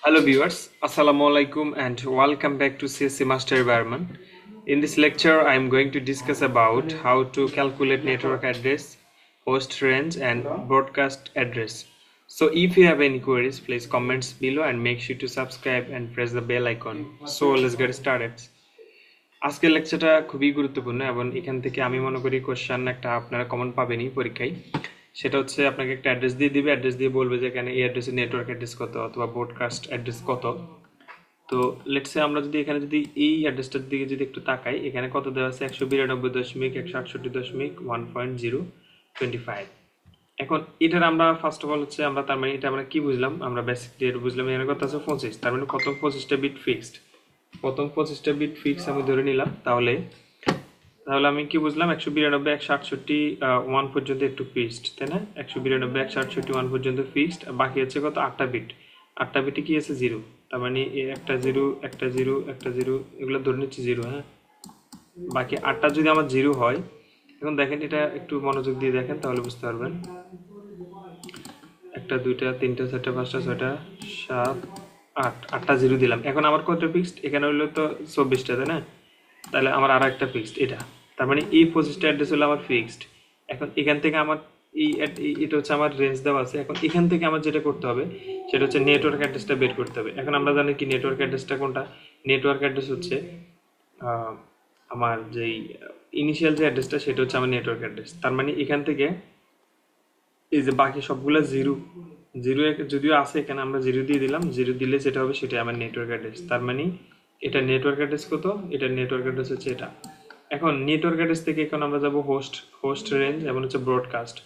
Hello viewers, Assalamu alaikum and welcome back to CSC Master Environment. In this lecture, I am going to discuss about how to calculate network address, host range and broadcast address. So if you have any queries, please comments below and make sure to subscribe and press the bell icon. So let's get started. আজকের লেকচারটা খুবই গুরুত্বপূর্ণ এবং এখান থেকে আমি মনে করি question একটা আপনারা কমন পাবেনই পরীক্ষায়। সেটা হচ্ছে আপনাকে একটা অ্যাড্রেস দিয়ে দিবে, অ্যাড্রেস দিয়ে বলবে যে এখানে এই অ্যাড্রেসের নেটওয়ার্ক অ্যাড্রেস কত অথবা ব্রডকাস্ট অ্যাড্রেস কত। তো লেটস সে আমরা যদি এখানে যদি এই অ্যাড্রেসটার দিকে যদি একটু তাকাই, এখানে কত দেওয়া আছে 192.168.1.025। এখন এটার আমরা ফার্স্ট অফ অল হচ্ছে আমরা তার মানে এটা আমরা কি বুঝলাম, আমরা বেসিকলি এটা বুঝলাম এখানে কত আছে 25, তার মানে প্রথম 25টা বিট ফিক্সড, প্রথম 25টা বিট ফিক্স আমি ধরে নিলাম। তাহলে তাহলে আমি কি বুঝলাম 192.168.1 পর্যন্ত একটু ফিক্সড, তাই না? 192.168.1 পর্যন্ত ফিক্সড, বাকি আছে কত 8টা বিট, 8টা বিটে কি আছে জিরো, তার মানে একটা জিরো একটা জিরো একটা জিরো এগুলো ধরে নিচ্ছি জিরো। হ্যাঁ, বাকি 8টা যদি আমার জিরো হয়, এখন দেখেন এটা একটু মনোযোগ দিয়ে দেখেন তাহলে বুঝতে পারবেন। একটা দুইটা তিনটা চারটা পাঁচটা ছয়টা সাত আট, 8টা জিরো দিলাম। এখন আমার কত ফিক্সড এখানে হলো তো 24টা, তাই না? তাহলে আমার আর একটা ফিক্সড এটা, তার মানে এই 25টা অ্যাড্রেস হলো আমার ফিক্সড। এখন এখান থেকে আমার এটা হচ্ছে আমার রেঞ্জ দেওয়া আছে। এখন এখান থেকে আমার যেটা করতে হবে সেটা হচ্ছে নেটওয়ার্ক অ্যাড্রেসটা বের করতে হবে। এখন আমরা জানি কি নেটওয়ার্ক অ্যাড্রেসটা কোনটা, নেটওয়ার্ক অ্যাড্রেস হচ্ছে আমার যেই ইনিশিয়াল যে অ্যাড্রেসটা সেটা হচ্ছে আমার নেটওয়ার্ক অ্যাড্রেস। তার মানে এখান থেকে এই যে বাকি সবগুলো জিরো জিরো যদিও আছে, এখানে আমরা জিরো দিয়ে দিলাম, জিরো দিলে যেটা হবে সেটা আমার নেটওয়ার্ক অ্যাড্রেস। তার মানে এটা নেটওয়ার্ক অ্যাড্রেস কত, এটা নেটওয়ার্ক অ্যাড্রেস হচ্ছে এটা। এখন নেটওয়ার্ক অ্যাড্রেস থেকে এখন আমরা যাব হোস্ট রেঞ্জ এবং হচ্ছে ব্রডকাস্ট।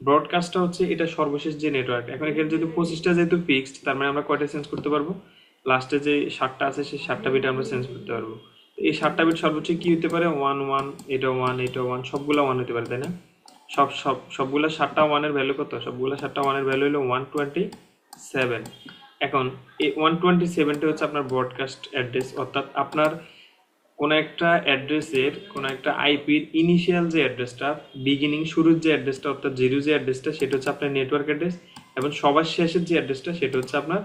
ব্রডকাস্টটা হচ্ছে এটা সর্বশেষ যে নেটওয়ার্ক। এখন এখানে যদি 25টা যেহেতু ফিক্সড, তার মানে আমরা কয়টা চেঞ্জ করতে পারবো, লাস্টে যে 7টা আছে সেই 7টা বিট আমরা চেঞ্জ করতে পারবো। এই 7টা বিট সর্বোচ্চ কি হতে পারে, 1 1, এটা 1, এটা 1, সবগুলো 1 হতে পারে, তাই না? সবগুলো 7টা 1 এর ভ্যালু কত, সবগুলো 7টা 1 এর ভ্যালু হলো 127। এখন এই 127টা হচ্ছে আপনার ব্রডকাস্ট অ্যাড্রেস, অর্থাৎ আপনার কোন একটা অ্যাড্রেসের কোন একটা আইপির ইনিশিয়াল যে অ্যাড্রেসটা, বিগিনিং শুরুর যে অ্যাড্রেসটা অর্থাৎ জিরো যে অ্যাড্রেসটা সেটা হচ্ছে আপনার নেটওয়ার্ক অ্যাড্রেস, এবং সবার শেষের যে অ্যাড্রেসটা সেটা হচ্ছে আপনার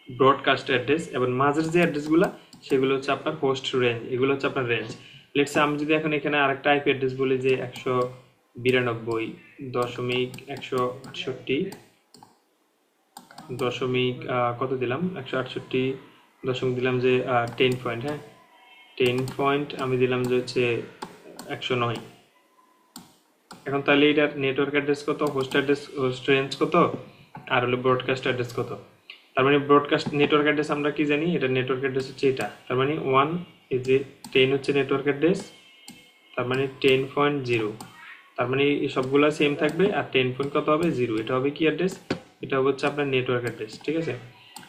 ব্রডকাস্ট অ্যাড্রেস, এবং মাঝের যে অ্যাড্রেসগুলো সেগুলো হচ্ছে আপনার হোস্ট রেঞ্জ, এগুলো হচ্ছে আপনার রেঞ্জ। লেটস আমি যদি এখন এখানে আরেকটা আইপি অ্যাড্রেস বলি যে 192.168 দশমিক কত দিলাম, 168 দশমিক দিলাম যে 10 পয়েন্ট, হ্যাঁ 10 পয়েন্ট আমি দিলাম যে হচ্ছে 109। এখন তাহলে এটার নেটওয়ার্ক অ্যাড্রেস কত, হোস্ট রেঞ্জ কত, আর হলো ব্রডকাস্ট অ্যাড্রেস কত। তার মানে ব্রডকাস্ট নেটওয়ার্ক অ্যাড্রেস আমরা কি জানি, এটা নেটওয়ার্ক অ্যাড্রেস হচ্ছে এটা, তার মানে 1 এই যে 10 হচ্ছে নেটওয়ার্ক অ্যাড্রেস, তার মানে 10.0, তার মানে এই সবগুলো সেম থাকবে, আর 10 পয়েন্ট কত হবে, 0, এটা হবে কি অ্যাড্রেস, এটা হচ্ছে আপনার নেটওয়ার্ক অ্যাড্রেস, ঠিক আছে?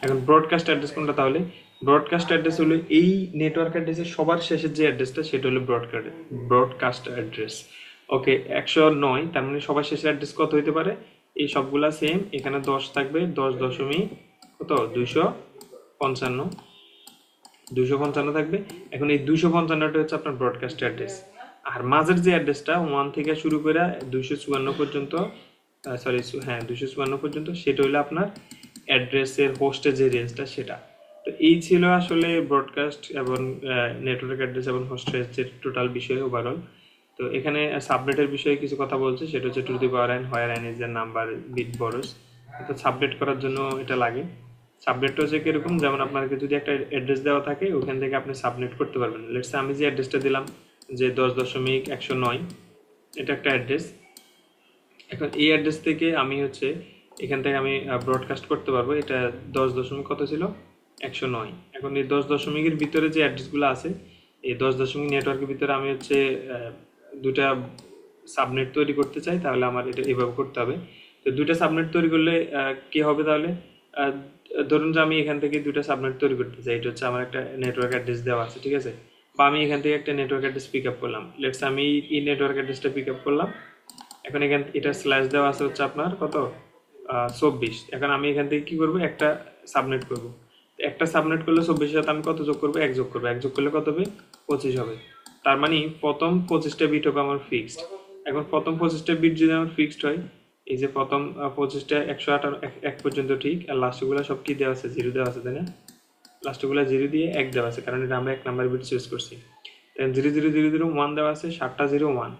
এখন ব্রডকাস্ট অ্যাড্রেস কোনটা, তাহলে ব্রডকাস্ট অ্যাড্রেস হলো এই নেটওয়ার্ক অ্যাড্রেসের সবার শেষের যে অ্যাড্রেসটা সেটা হলো ব্রডকাস্ট অ্যাড্রেস। ওকে, 109, তার মানে সবার শেষের অ্যাড্রেস কত হইতে পারে, এই সবগুলা সেম, এখানে 10 থাকবে, 10 দশমিক কত 255, 255 থাকবে। এখন এই 255টা হচ্ছে আপনার ব্রডকাস্ট অ্যাড্রেস, আর মাঝের যে অ্যাড্রেসটা 1 থেকে শুরু করে 254 পর্যন্ত, সরি হ্যাঁ 254 পর্যন্ত, সেটা হলো আপনার অ্যাড্রেসের হোস্টের যে রেঞ্জটা সেটা। তো এই ছিল আসলে ব্রডকাস্ট এবং নেটওয়ার্ক অ্যাড্রেস এবং হোস্ট রেঞ্জের টোটাল বিষয় ওভারঅল। তো এখানে সাবনেটের বিষয়ে কিছু কথা বলছে, সেটা হচ্ছে two the power n where n is the number bit borrows. তো সাবনেট করার জন্য এটা লাগে। সাবনেটটা হচ্ছে কিরকম, যেমন আপনাকে যদি একটা অ্যাড্রেস দেওয়া থাকে ওখান থেকে আপনি সাবনেট করতে পারবেন। লেটস আমি যে অ্যাড্রেসটা দিলাম যে 10.109, এটা একটা অ্যাড্রেস। এখন এই অ্যাড্রেস থেকে আমি হচ্ছে এখান থেকে আমি ব্রডকাস্ট করতে পারবো, এটা 10 দশমিক কত ছিল 109। এখন এই 10 দশমিকের ভিতরে যে অ্যাড্রেসগুলো আছে, এই 10 দশমিক নেটওয়ার্কের ভিতরে আমি হচ্ছে দুটা সাবনেট তৈরি করতে চাই, তাহলে আমার এটা এভাবে করতে হবে। তো দুটা সাবনেট তৈরি করলে কি হবে, তাহলে ধরুন যে আমি এখান থেকে দুটা সাবনেট তৈরি করতে চাই, এটা হচ্ছে আমার একটা নেটওয়ার্ক অ্যাড্রেস দেওয়া আছে, ঠিক আছে? বা আমি এখান থেকে একটা নেটওয়ার্ক অ্যাড্রেস পিক আপ করলাম, লেটস আমি এই নেটওয়ার্ক অ্যাড্রেসটা পিক আপ করলাম। এখন এখান এটা স্ল্যাশ দেওয়া আছে হচ্ছে আপনার কত 24। এখন আমি এখান থেকে কি করব, একটা সাবনেট করব। একটা সাবনেট করলে 24-এর সাথে আমি কত যোগ করবো, 1 যোগ করবো, 1 যোগ করলে কত হবে 25 হবে। তার মানে প্রথম 25টা বিট হবে আমার ফিক্সড। এখন প্রথম 25টা বিট যদি আমার ফিক্সড হয়, এই যে প্রথম 25টা 158 এক পর্যন্ত ঠিক, আর লাস্টগুলো সব কি দেওয়া আছে, 0 দেওয়া আছে, তাই না? লাস্টগুলো 0 দিয়ে 1 দেওয়া আছে, কারণ এটা আমরা 1 নাম্বার বিট চুজ করছি। তাই 0 0 0 0 1 দেওয়া আছে, 7টা 0 1,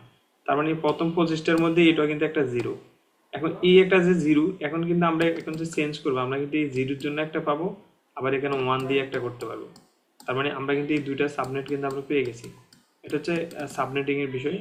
তার মানে প্রথম 25টার মধ্যে এটা কিন্তু একটা 0। এখন এই একটা যে 0, এখন কিন্তু আমরা এখন যে চেঞ্জ করবো, আমরা কিন্তু এই 0 এর জন্য একটা পাবো, আবার এখানে 1 দিয়ে একটা করতে পারবো। তার মানে আমরা কিন্তু এই দুইটা সাবনেট কিন্তু আমরা পেয়ে গেছি। এটা হচ্ছে সাবনেটিং এর বিষয়।